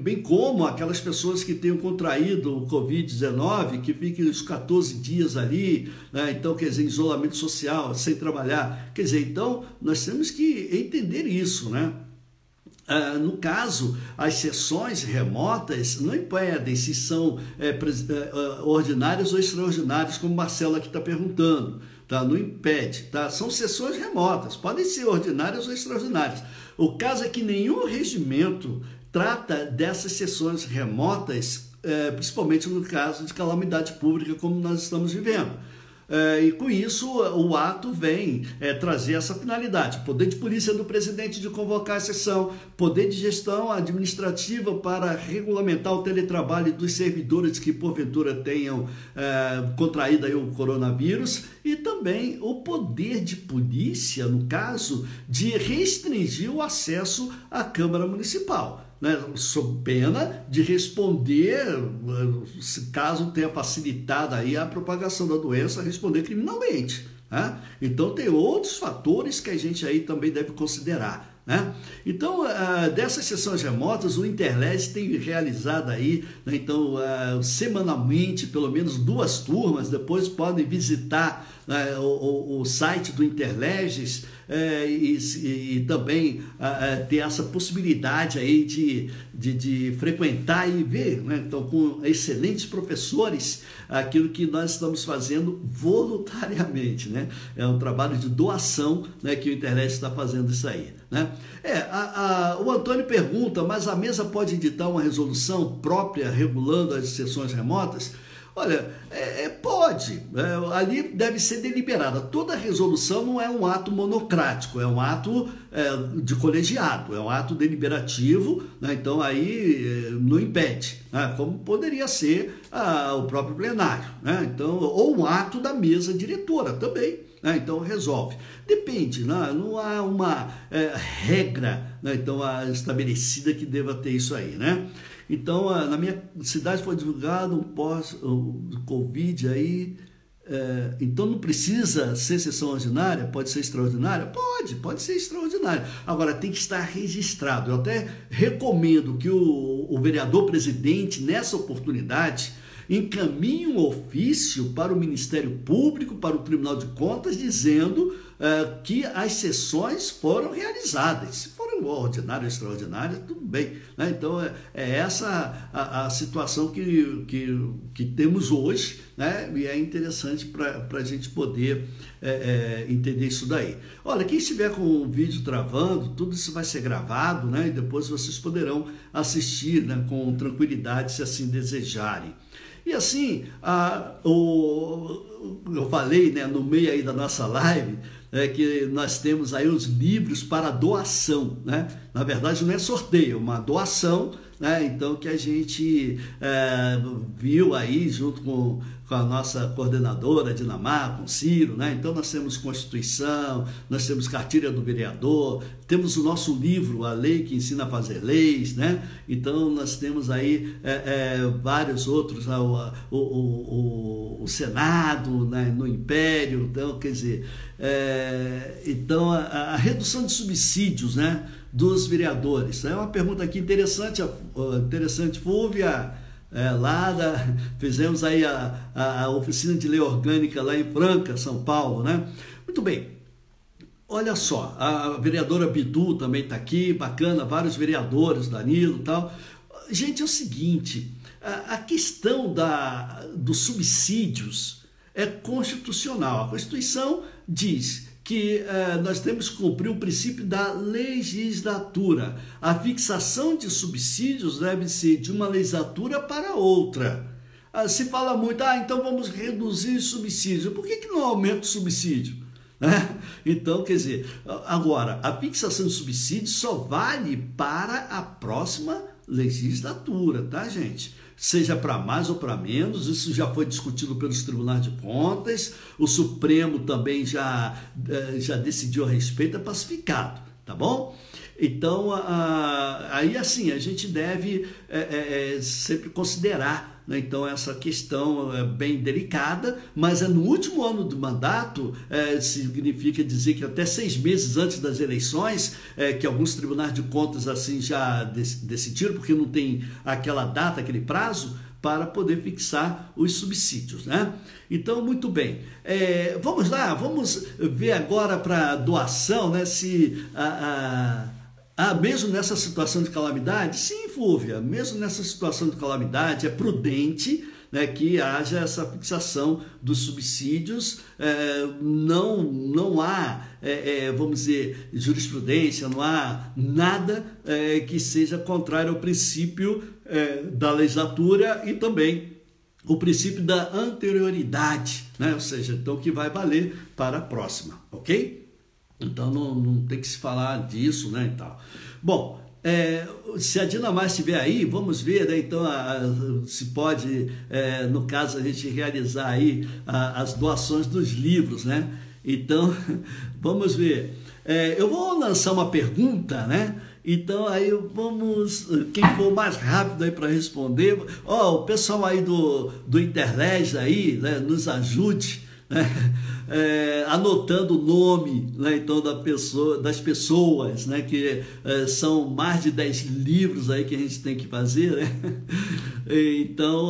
Bem como aquelas pessoas que tenham contraído o Covid-19, que fiquem os 14 dias ali, né? Então, quer dizer, isolamento social, sem trabalhar. Quer dizer, então, nós temos que entender isso, né? No caso, as sessões remotas não impedem se são ordinárias ou extraordinárias, como Marcelo aqui está perguntando. Tá? Não impede. Tá? São sessões remotas, podem ser ordinárias ou extraordinárias. O caso é que nenhum regimento trata dessas sessões remotas, principalmente no caso de calamidade pública, como nós estamos vivendo. E com isso o ato vem trazer essa finalidade: poder de polícia do presidente de convocar a sessão, poder de gestão administrativa para regulamentar o teletrabalho dos servidores que porventura tenham contraído aí o coronavírus, e também o poder de polícia, no caso, de restringir o acesso à Câmara Municipal, né, sob pena de responder, caso tenha facilitado aí a propagação da doença, responder criminalmente, né? Então tem outros fatores que a gente aí também deve considerar, né? Então, dessas sessões remotas, o Interlege tem realizado aí, né, então, semanalmente, pelo menos 2 turmas. Depois podem visitar o site do Interleges e também ter essa possibilidade aí de frequentar e ver, né, então, com excelentes professores, aquilo que nós estamos fazendo voluntariamente, né? É um trabalho de doação, né, que o Interlege está fazendo isso aí, né? O Antônio pergunta, mas a mesa pode editar uma resolução própria regulando as sessões remotas? Olha, pode, ali deve ser deliberada. Toda resolução não é um ato monocrático, é um ato de colegiado, é um ato deliberativo, né? Então aí não impede, né? Como poderia ser o próprio plenário, né? Então, ou um ato da mesa diretora também, né? Então resolve. Depende, né? Não há uma regra, né, então, estabelecida que deva ter isso aí, né? Então, na minha cidade foi divulgado um pós-Covid aí, então não precisa ser sessão ordinária, pode ser extraordinária? Pode ser extraordinária. Agora, tem que estar registrado. Eu até recomendo que o vereador presidente, nessa oportunidade, encaminhe um ofício para o Ministério Público, para o Tribunal de Contas, dizendo que as sessões foram realizadas. Se foram ordinárias, extraordinárias, tudo bem, né? Então, é essa a situação que temos hoje, né? E é interessante para a gente poder entender isso daí. Olha, quem estiver com o vídeo travando, tudo isso vai ser gravado, né? E depois vocês poderão assistir, né, com tranquilidade, se assim desejarem. E assim, eu falei, né, no meio aí da nossa live, que nós temos aí os livros para doação, né? Na verdade não é sorteio, é uma doação, né? Então, que a gente viu aí junto com a nossa coordenadora Dinamar, com o Ciro, né? Então nós temos Constituição, nós temos Cartilha do Vereador, temos o nosso livro, A Lei que Ensina a Fazer Leis, né? Então nós temos aí vários outros, o Senado, né, no Império. Então, quer dizer, então a redução de subsídios, né, dos vereadores. É uma pergunta aqui interessante, Fúvia. Fizemos aí a oficina de lei orgânica lá em Franca, São Paulo, né? Muito bem. Olha só, a vereadora Bidu também está aqui, bacana, vários vereadores, Danilo e tal. Gente, é o seguinte, a questão dos subsídios é constitucional. A Constituição diz que nós temos que cumprir o princípio da legislatura. A fixação de subsídios deve ser de uma legislatura para outra. Se fala muito, então vamos reduzir subsídio. Por que não aumenta o subsídio? né? Então, quer dizer, agora, a fixação de subsídio só vale para a próxima legislatura, tá, gente? Seja para mais ou para menos, isso já foi discutido pelos tribunais de contas, o Supremo também já decidiu a respeito, é pacificado, tá bom? Então, aí assim, a gente deve sempre considerar, né? Então, essa questão é bem delicada, mas no último ano do mandato, significa dizer que até 6 meses antes das eleições, que alguns tribunais de contas assim já decidiram, porque não tem aquela data, aquele prazo, para poder fixar os subsídios, né? Então, muito bem. Vamos lá, vamos ver agora para doação, né? Se mesmo nessa situação de calamidade, sim, Fúvia, mesmo nessa situação de calamidade, é prudente, né, que haja essa fixação dos subsídios. Não há, vamos dizer, jurisprudência, não há nada que seja contrário ao princípio da legislatura e também o princípio da anterioridade, né? Ou seja, então que vai valer para a próxima, ok? Então não tem que se falar disso, né, e tal. Bom, se a Dinamar estiver aí, vamos ver, né, então se pode, no caso, a gente realizar aí as doações dos livros, né? Então, vamos ver. Eu vou lançar uma pergunta, né? Então aí vamos, quem for mais rápido aí para responder, o pessoal aí do Interlege aí, né, nos ajude, né? Anotando o nome, né, então, das pessoas, né, que são mais de 10 livros aí que a gente tem que fazer, né? Então,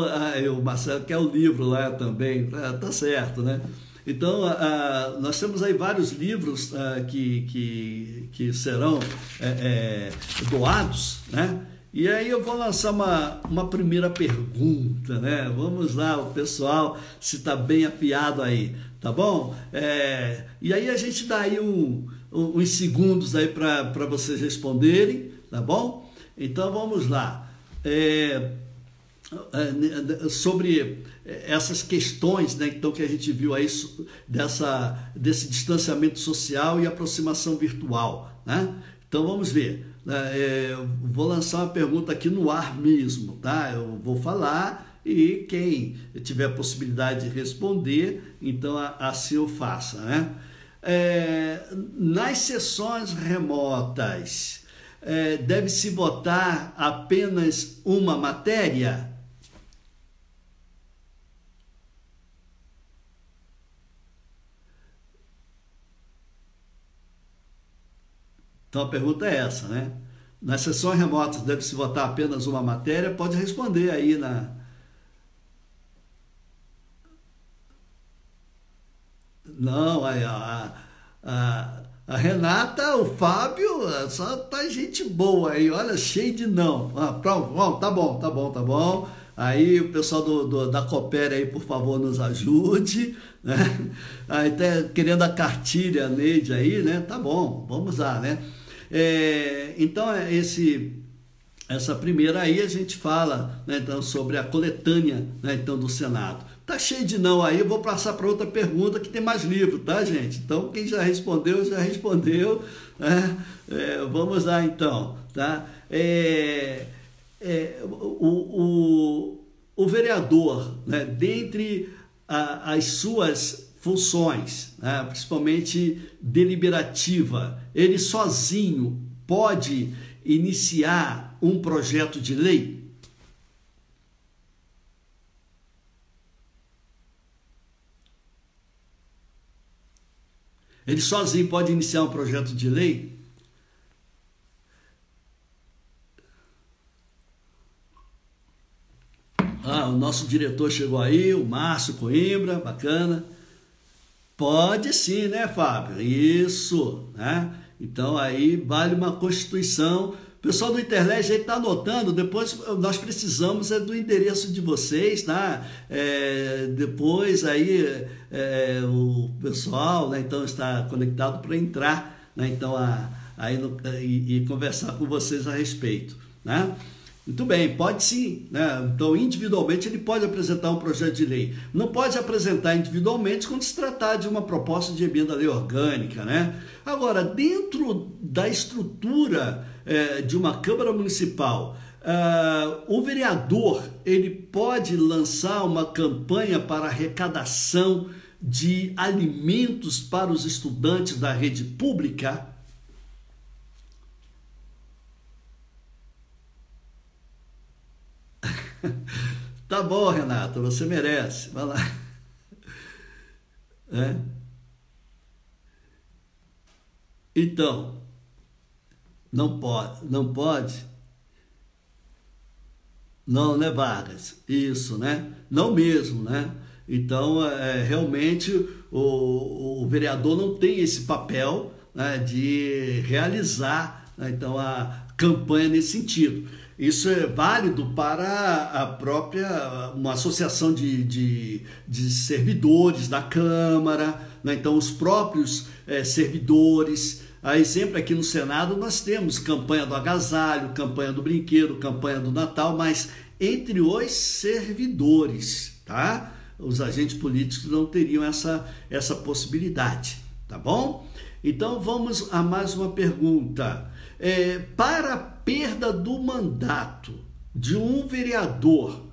o Marcelo quer o livro lá também, tá certo, né? Então, nós temos aí vários livros que serão doados, né? E aí eu vou lançar uma primeira pergunta, né? Vamos lá, o pessoal, se está bem afiado aí, tá bom? E aí a gente dá aí uns segundos aí para vocês responderem, tá bom? Então vamos lá. Sobre essas questões, né, então, que a gente viu aí desse distanciamento social e aproximação virtual, né? Então vamos ver. Vou lançar uma pergunta aqui no ar mesmo, tá? Eu vou falar e quem tiver a possibilidade de responder, então assim eu faça, né? Nas sessões remotas, deve-se votar apenas uma matéria? Então a pergunta é essa, né? Nas sessões remotas deve-se votar apenas uma matéria? Pode responder aí Não, a Renata, o Fábio, só tá gente boa aí, olha, cheio de não. Pronto, tá bom. Aí o pessoal da Coopera aí, por favor, nos ajude, né? Aí tá querendo a cartilha, a Neide aí, né? Tá bom, vamos lá, né? Então, essa primeira aí a gente fala, né, então, sobre a coletânea, né, então, do Senado. Tá cheio de não aí, eu vou passar para outra pergunta que tem mais livro, tá, gente? Então, quem já respondeu, né? Vamos lá, então, tá? O vereador, né, dentre as suas funções, né, principalmente deliberativa, ele sozinho pode iniciar um projeto de lei? Ele sozinho pode iniciar um projeto de lei? O nosso diretor chegou aí, o Márcio Coimbra, bacana. Pode sim, né, Fábio? Isso, né? Então aí vale uma constituição. O pessoal do Interlege aí está anotando, depois nós precisamos do endereço de vocês, tá? Depois aí o pessoal, né, então, está conectado para entrar, né, então, e conversar com vocês a respeito, né? Muito bem, pode sim, né? Então, individualmente, ele pode apresentar um projeto de lei. Não pode apresentar individualmente quando se tratar de uma proposta de emenda à lei orgânica, né? Agora, dentro da estrutura de uma Câmara Municipal, o vereador ele pode lançar uma campanha para arrecadação de alimentos para os estudantes da rede pública? Tá bom, Renata, você merece. Vai lá. É? Então, não pode, não pode. Não, né, Vargas? Isso, né? Não mesmo, né? Então, realmente, o vereador não tem esse papel, né, de realizar, né, então, a campanha nesse sentido. Isso é válido para a própria, uma associação de servidores da Câmara, né? Então, os próprios servidores. A exemplo, aqui no Senado nós temos campanha do agasalho, campanha do brinquedo, campanha do Natal, mas entre os servidores, tá? Os agentes políticos não teriam essa possibilidade, tá bom? Então vamos a mais uma pergunta. Para a perda do mandato de um vereador,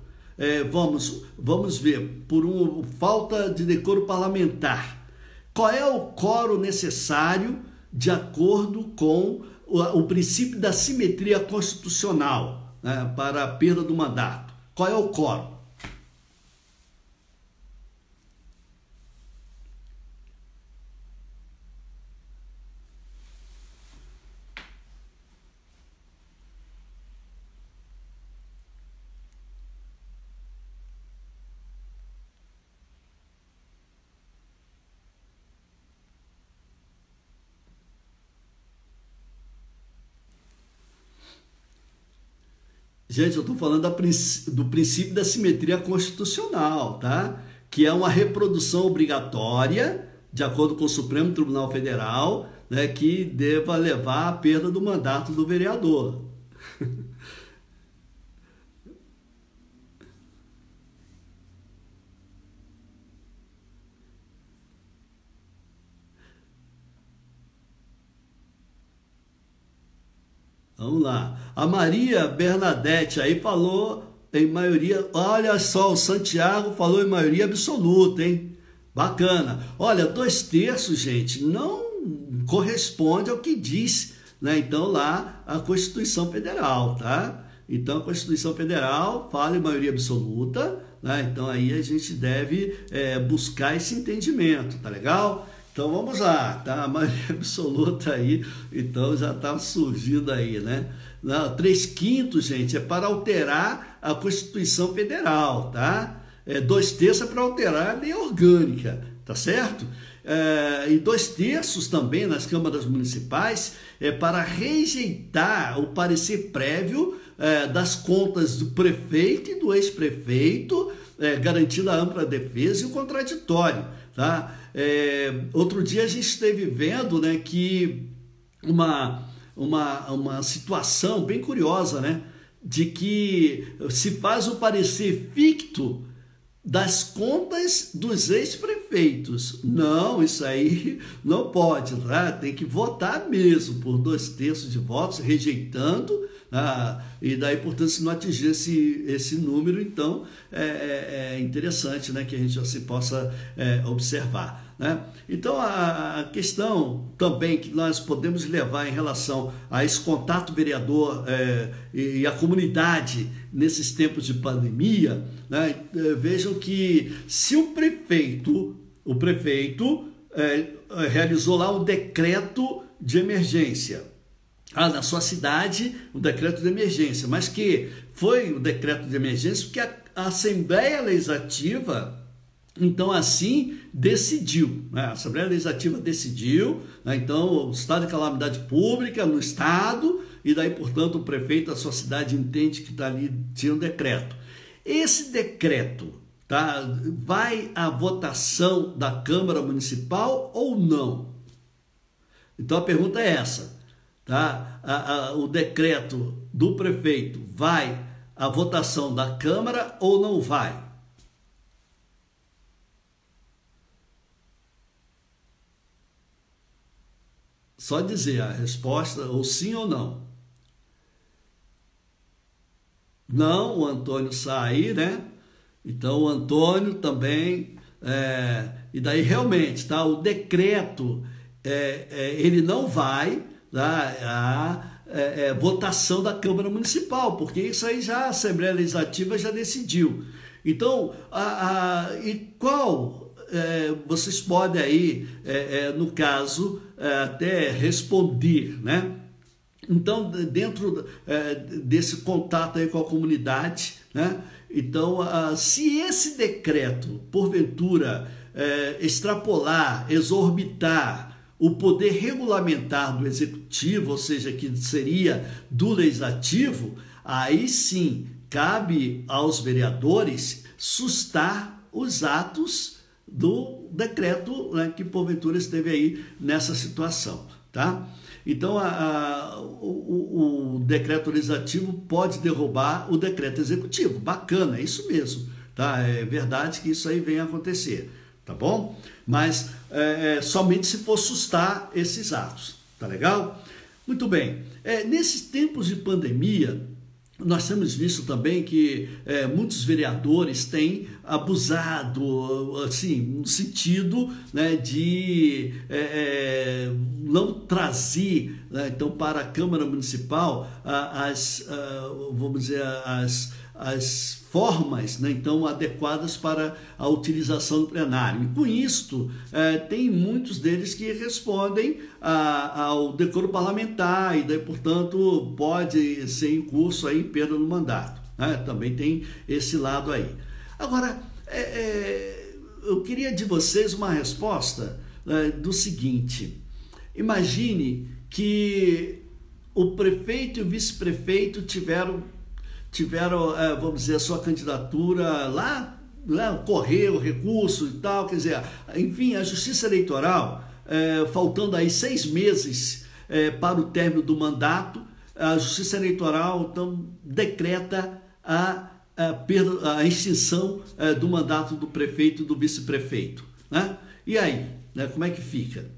vamos ver, por falta de decoro parlamentar, qual é o quórum necessário de acordo com o princípio da simetria constitucional, né, para a perda do mandato? Qual é o quórum? Gente, eu estou falando do princípio da simetria constitucional, tá? Que é uma reprodução obrigatória, de acordo com o Supremo Tribunal Federal, né, que deva levar à perda do mandato do vereador. Vamos lá. A Maria Bernadette aí falou em maioria. Olha só, o Santiago falou em maioria absoluta, hein? Bacana. Olha, 2/3, gente, não corresponde ao que diz, né? Então, lá, a Constituição Federal, tá? Então, a Constituição Federal fala em maioria absoluta, né? Então, aí a gente deve buscar esse entendimento, tá legal? Então vamos lá, tá? A maioria absoluta aí, então já está surgindo aí, né? Não, 3/5, gente, é para alterar a Constituição Federal, tá? 2/3 é para alterar a lei orgânica, tá certo? E 2/3 também nas câmaras municipais é para rejeitar o parecer prévio das contas do prefeito e do ex-prefeito, garantindo a ampla defesa e o contraditório, tá? Outro dia a gente esteve vendo, né, que uma situação bem curiosa, né, de que se faz o parecer ficto das contas dos ex-prefeitos. Não, isso aí não pode, tá? Tem que votar mesmo por 2/3 de votos, rejeitando, e daí, portanto, se não atingir esse número, então é interessante, né, que a gente já possa observar, né? Então, a questão também que nós podemos levar em relação a esse contato vereador e a comunidade nesses tempos de pandemia, né, vejam que se o prefeito realizou lá um decreto de emergência, na sua cidade, um decreto de emergência, mas que foi um decreto de emergência porque a Assembleia Legislativa, então, assim, decidiu, né? A Assembleia Legislativa decidiu, né? Então, o estado de calamidade pública no estado, e daí, portanto, o prefeito da sua cidade entende que está ali, tinha um decreto. Esse decreto, tá, vai à votação da Câmara Municipal ou não? Então, a pergunta é essa, tá? O decreto do prefeito vai a votação da Câmara ou não vai? Só dizer a resposta, ou sim ou não. Não, o Antônio sai, né? Então o Antônio também, e daí realmente, tá? O decreto, ele não vai, tá? Votação da Câmara Municipal, porque isso aí já a Assembleia Legislativa já decidiu. Então, e qual, vocês podem aí, no caso, até responder, né? Então, dentro desse contato aí com a comunidade, né? Então, se esse decreto, porventura, extrapolar, exorbitar o poder regulamentar do Executivo, ou seja, que seria do Legislativo, aí sim cabe aos vereadores sustar os atos do decreto, né, que porventura esteve aí nessa situação, tá? Então, o decreto legislativo pode derrubar o decreto executivo. Bacana, é isso mesmo, tá? É verdade que isso aí vem a acontecer, tá bom? Mas somente se for sustar esses atos, tá legal? Muito bem. Nesses tempos de pandemia, nós temos visto também que muitos vereadores têm abusado, assim, no sentido, né, de não trazer, né, então, para a Câmara Municipal vamos dizer, as formas, né, então, adequadas para a utilização do plenário. E com isto, tem muitos deles que respondem ao decoro parlamentar e daí, portanto, pode ser em curso aí perda no mandato, né? Também tem esse lado aí. Agora, eu queria de vocês uma resposta do seguinte: imagine que o prefeito e o vice-prefeito tiveram, vamos dizer, a sua candidatura lá, correu recurso e tal, quer dizer, enfim, a Justiça Eleitoral, faltando aí 6 meses para o término do mandato, a Justiça Eleitoral, então, decreta a extinção do mandato do prefeito e do vice-prefeito, né? E aí, né, como é que fica,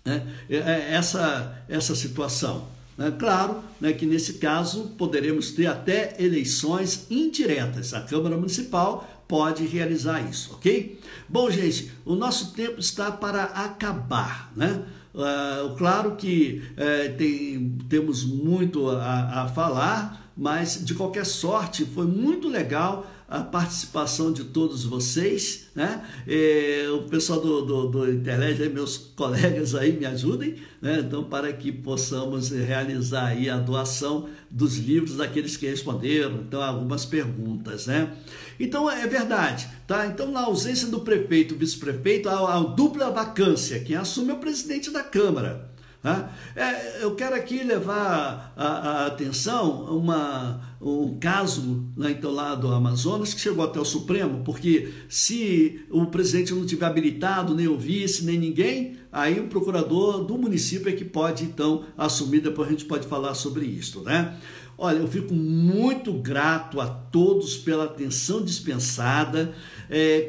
né, essa situação? Claro, né, que nesse caso poderemos ter até eleições indiretas. A Câmara Municipal pode realizar isso, ok? Bom, gente, o nosso tempo está para acabar, né? Claro que temos muito a falar, mas de qualquer sorte foi muito legal a participação de todos vocês, né? O pessoal do internet, aí, meus colegas aí me ajudem, né? Então, para que possamos realizar aí a doação dos livros daqueles que responderam, então, algumas perguntas, né? Então, é verdade, tá? Então, na ausência do prefeito e vice-prefeito, há dupla vacância. Quem assume é o presidente da Câmara. Eu quero aqui levar a atenção um caso, né, então, lá do Amazonas, que chegou até o Supremo, porque se o presidente não tiver habilitado, nem o vice, nem ninguém, aí o procurador do município é que pode, então, assumir. Depois a gente pode falar sobre isso, né? Olha, eu fico muito grato a todos pela atenção dispensada.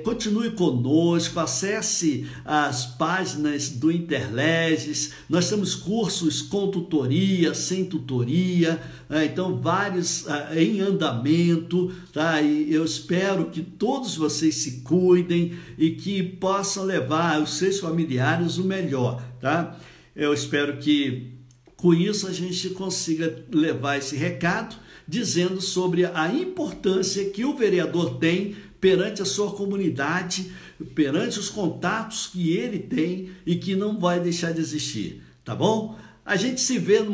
Continue conosco, acesse as páginas do Interleges. Nós temos cursos com tutoria, sem tutoria, então vários em andamento, tá? E eu espero que todos vocês se cuidem e que possam levar aos seus familiares o melhor, tá? Eu espero que com isso a gente consiga levar esse recado dizendo sobre a importância que o vereador tem perante a sua comunidade, perante os contatos que ele tem e que não vai deixar de existir, tá bom? A gente se vê no